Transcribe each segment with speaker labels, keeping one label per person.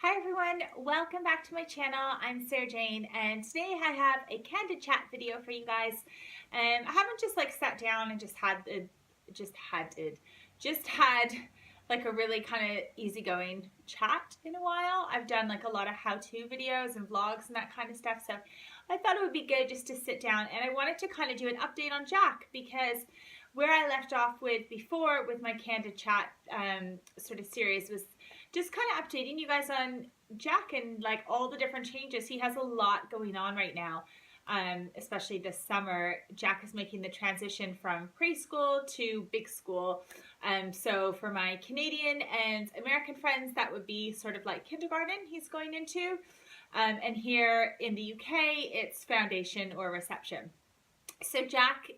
Speaker 1: Hi everyone, welcome back to my channel. I'm Sarah Jane and today I have a candid chat video for you guys. I haven't just like sat down and just had like a really kind of easygoing chat in a while. I've done like a lot of how-to videos and vlogs and that kind of stuff, so I thought it would be good just to sit down, and I wanted to kind of do an update on Jack because where I left off with before with my candid chat sort of series was just kind of updating you guys on Jack and like all the different changes. He has a lot going on right now, especially this summer. Jack is making the transition from preschool to big school. So for my Canadian and American friends, that would be sort of like kindergarten he's going into. And here in the UK, it's foundation or reception. So Jack's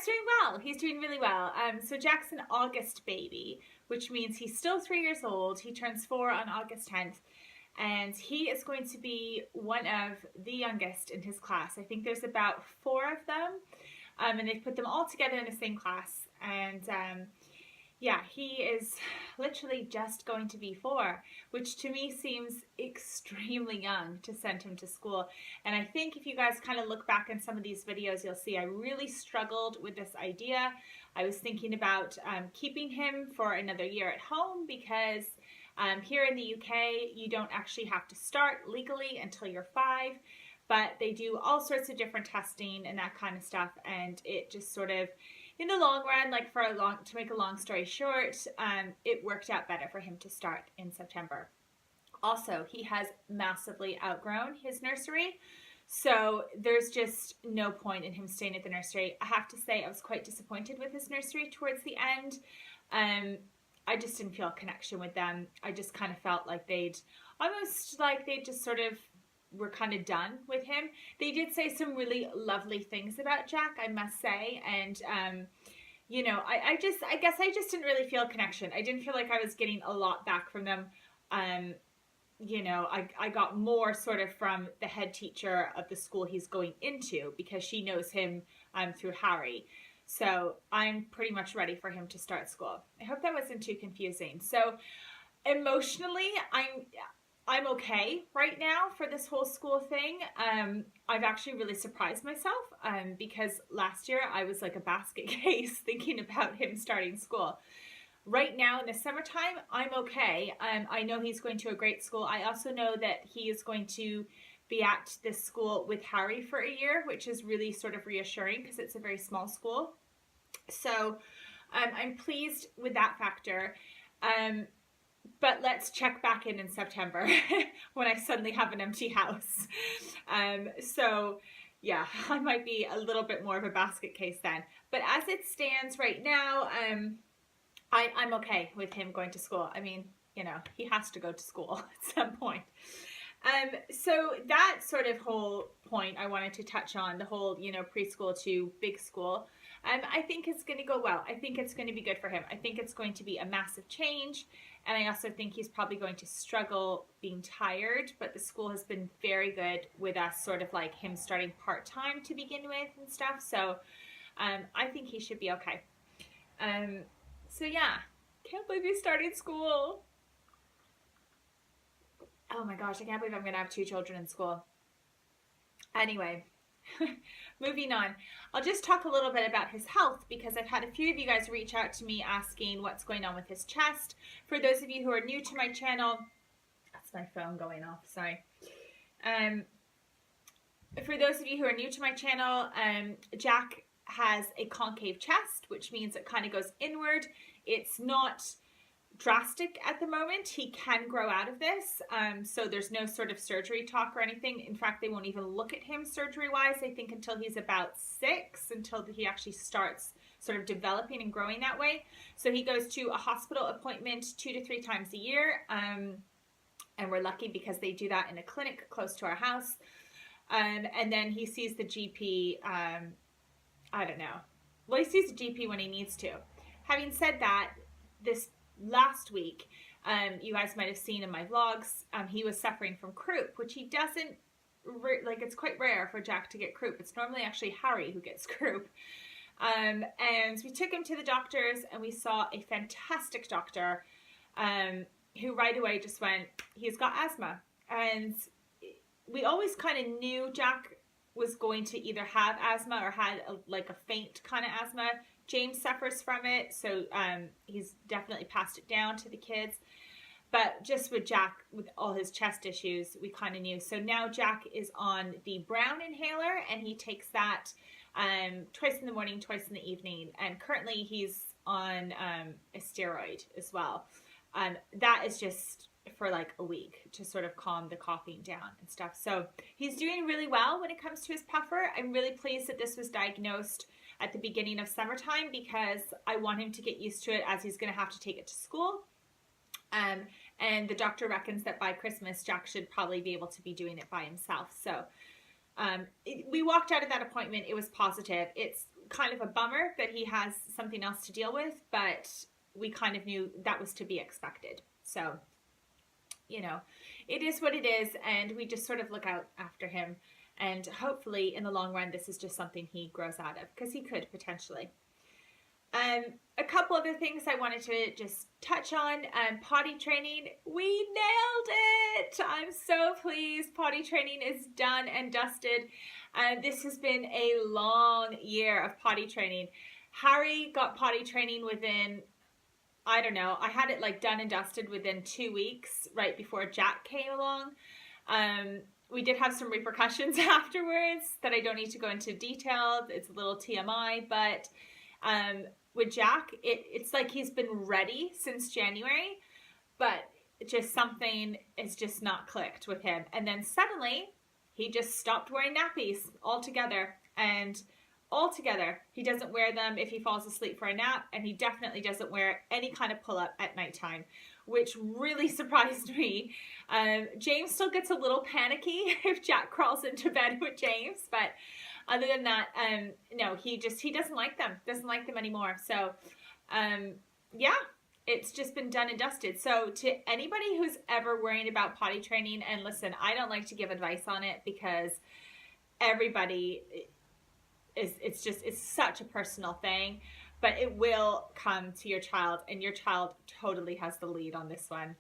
Speaker 1: doing well. He's doing really well. So Jack's an August baby, which means he's still 3 years old. He turns 4 on August 10th, and he is going to be one of the youngest in his class. I think there's about 4 of them, and they've put them all together in the same class. And yeah, he is literally just going to be 4, which to me seems extremely young to send him to school. And I think if you guys kind of look back in some of these videos, you'll see I really struggled with this idea. I was thinking about keeping him for another year at home because here in the UK, you don't actually have to start legally until you're 5, but they do all sorts of different testing and that kind of stuff, and it just sort of, in the long run, like to make a long story short, it worked out better for him to start in September. Also, he has massively outgrown his nursery, so there's just no point in him staying at the nursery. I have to say I was quite disappointed with his nursery towards the end. I just didn't feel a connection with them. I just kind of felt like they just sort of were kind of done with him. They did say some really lovely things about Jack, I must say, and you know, I guess I just didn't really feel a connection. I didn't feel like I was getting a lot back from them. You know, I got more sort of from the head teacher of the school he's going into because she knows him through Harry. So I'm pretty much ready for him to start school. I hope that wasn't too confusing. So emotionally, I'm okay right now for this whole school thing. I've actually really surprised myself because last year I was like a basket case thinking about him starting school. Right now in the summertime, I'm okay. I know he's going to a great school. I also know that he is going to be at this school with Harry for a year, which is really sort of reassuring because it's a very small school. So I'm pleased with that factor. But let's check back in September when I suddenly have an empty house. So yeah, I might be a little bit more of a basket case then. But as it stands right now, I'm okay with him going to school. I mean, you know, he has to go to school at some point. So that sort of whole point I wanted to touch on, the whole, you know, preschool to big school. I think it's going to go well. I think it's going to be good for him. I think it's going to be a massive change. And I also think he's probably going to struggle being tired, but the school has been very good with us, sort of like him starting part-time to begin with and stuff. So I think he should be okay. So yeah, can't believe he's starting school. Oh my gosh, I can't believe I'm going to have 2 children in school. Anyway, moving on. I'll just talk a little bit about his health because I've had a few of you guys reach out to me asking what's going on with his chest. For those of you who are new to my channel, that's my phone going off, sorry. For those of you who are new to my channel, Jack has a concave chest, which means it kind of goes inward. It's not drastic at the moment. He can grow out of this, so there's no sort of surgery talk or anything. In fact, they won't even look at him surgery wise, I think, until he's about 6, until he actually starts sort of developing and growing that way. So he goes to a hospital appointment 2 to 3 times a year, and we're lucky because they do that in a clinic close to our house. And then he sees the GP, I don't know. Well, he sees the GP when he needs to. Having said that, this last week, you guys might have seen in my vlogs, he was suffering from croup, which he doesn't, like, it's quite rare for Jack to get croup. It's normally actually Harry who gets croup. And we took him to the doctors and we saw a fantastic doctor who right away just went, he's got asthma. And we always kind of knew Jack was going to either have asthma or had like a faint kind of asthma. James suffers from it, so he's definitely passed it down to the kids. But just with Jack, with all his chest issues, we kind of knew. So now Jack is on the brown inhaler, and he takes that twice in the morning, twice in the evening. And currently he's on a steroid as well. That is just for like a week to sort of calm the coughing down and stuff. So he's doing really well when it comes to his puffer. I'm really pleased that this was diagnosed at the beginning of summertime, because I want him to get used to it, as he's going to have to take it to school. And the doctor reckons that by Christmas, Jack should probably be able to be doing it by himself. So we walked out of that appointment. It was positive. It's kind of a bummer that he has something else to deal with, but we kind of knew that was to be expected. So, you know, it is what it is, and we just sort of look out after him. And hopefully in the long run, this is just something he grows out of, because he could potentially. A couple other things I wanted to just touch on. Potty training, we nailed it. I'm so pleased. Potty training is done and dusted. This has been a long year of potty training. Harry got potty training within, I don't know, I had it like done and dusted within 2 weeks, right before Jack came along. We did have some repercussions afterwards that I don't need to go into detail. It's a little TMI, but with Jack, it's like he's been ready since January, but just something is just not clicked with him. And then suddenly he just stopped wearing nappies altogether. And altogether, he doesn't wear them if he falls asleep for a nap, and he definitely doesn't wear any kind of pull-up at nighttime, which really surprised me. James still gets a little panicky if Jack crawls into bed with James, but other than that, no, he doesn't like them anymore. So, yeah, it's just been done and dusted. So to anybody who's ever worrying about potty training, and listen, I don't like to give advice on it, because everybody it's such a personal thing, but it will come to your child, and your child totally has the lead on this one.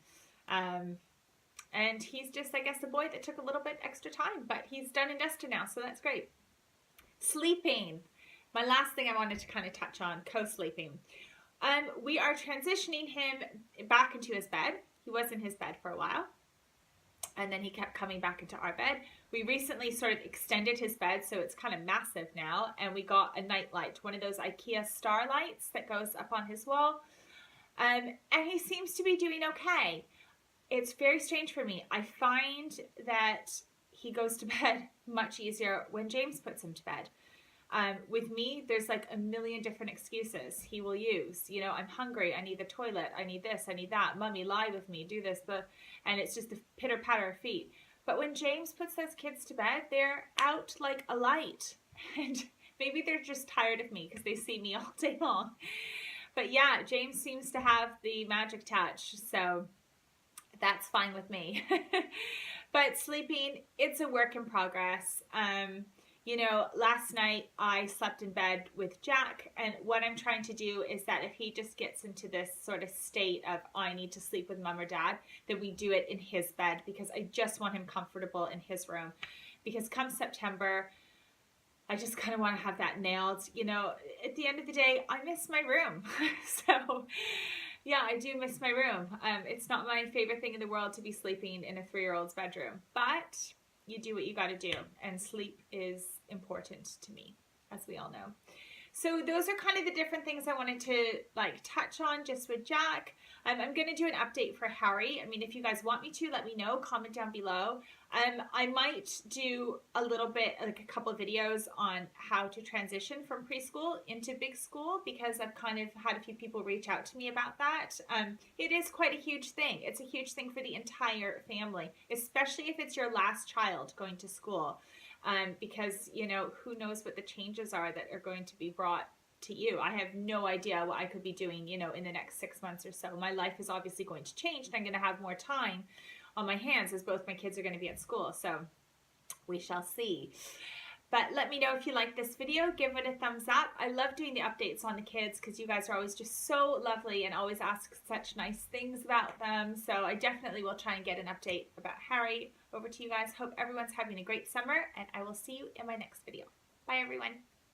Speaker 1: And he's just, I guess, a boy that took a little bit extra time, but he's done and dusted now, so that's great. Sleeping. My last thing I wanted to kind of touch on, co-sleeping. We are transitioning him back into his bed. He was in his bed for a while, and then he kept coming back into our bed. We recently sort of extended his bed, so it's kind of massive now, and we got a night light, one of those IKEA star lights that goes up on his wall, and he seems to be doing okay. It's very strange for me. I find that he goes to bed much easier when James puts him to bed. With me, there's like a million different excuses he will use. You know, I'm hungry, I need the toilet, I need this, I need that, mommy, lie with me, do this, and it's just the pitter patter of feet. But when James puts those kids to bed, they're out like a light. And maybe they're just tired of me because they see me all day long. But yeah, James seems to have the magic touch, so that's fine with me. But sleeping, it's a work in progress. You know, last night I slept in bed with Jack, and what I'm trying to do is that if he just gets into this sort of state of, I need to sleep with mom or dad, then we do it in his bed, because I just want him comfortable in his room. Because come September, I just kind of want to have that nailed. You know, at the end of the day, I miss my room. So yeah, I do miss my room. It's not my favorite thing in the world to be sleeping in a 3-year-old's bedroom, but you do what you got to do, and sleep is important to me, as we all know. So those are kind of the different things I wanted to like touch on just with Jack. I'm going to do an update for Harry. I mean, if you guys want me to, let me know, comment down below. I might do a little bit, like a couple of videos on how to transition from preschool into big school, because I've kind of had a few people reach out to me about that. It is quite a huge thing. It's a huge thing for the entire family, especially if it's your last child going to school. Because, you know, who knows what the changes are that are going to be brought to you. I have no idea what I could be doing, you know, in the next 6 months or so. My life is obviously going to change, and I'm going to have more time on my hands as both my kids are going to be at school. So we shall see. But let me know if you like this video. Give it a thumbs up. I love doing the updates on the kids because you guys are always just so lovely and always ask such nice things about them. So I definitely will try and get an update about Harry over to you guys. Hope everyone's having a great summer, and I will see you in my next video. Bye, everyone.